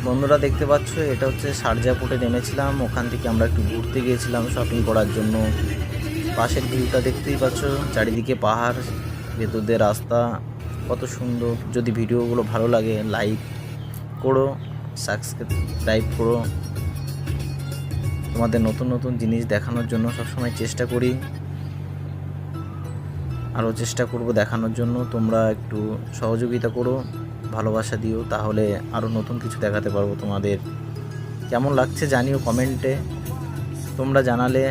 বন্ধুরা দেখতে পাচ্ছ, এটা হচ্ছে শারজা পোর্টে নেমেছিলাম। ওখান থেকে আমরা একটু ঘুরতে গিয়েছিলাম শপিং করার জন্য। পাশের ভিউটা দেখতেই পাচ্ছ, চারিদিকে পাহাড়, ভেতর দিয়ে রাস্তা, কত সুন্দর। যদি ভিডিওগুলো ভালো লাগে লাইক করো, সাবস্ক্রাইব করো। তোমাদের নতুন নতুন জিনিস দেখানোর জন্য সবসময় চেষ্টা করি, আরও চেষ্টা করব দেখানোর জন্য। তোমরা একটু সহযোগিতা করো, ভালোবাসা দিও, তাহলে আরও নতুন কিছু দেখাতে পারবো তোমাদের। কেমন লাগছে জানিও কমেন্টে, তোমরা জানালে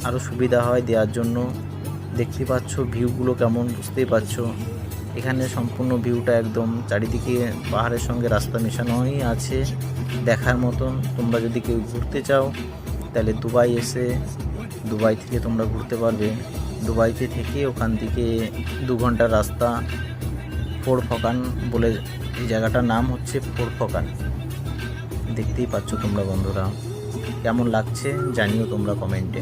আরও সুবিধা হয় দেওয়ার জন্য। দেখতে পাচ্ছ ভিউগুলো কেমন, বুঝতেই পারছো। এখানে সম্পূর্ণ ভিউটা একদম চারিদিকে পাহাড়ের সঙ্গে রাস্তা মেশানোই আছে, দেখার মতন। তোমরা যদি কেউ ঘুরতে চাও তাহলে দুবাই এসে দুবাই থেকে তোমরা ঘুরতে পারবে। দুবাইতে থেকে ওখান থেকে 2 ঘন্টার রাস্তা। ফোর ফকান বলে এই জায়গাটার নাম হচ্ছে ফোর ফকান। দেখতেই পাচ্ছ তোমরা বন্ধুরা। কেমন লাগছে জানিও তোমরা কমেন্টে।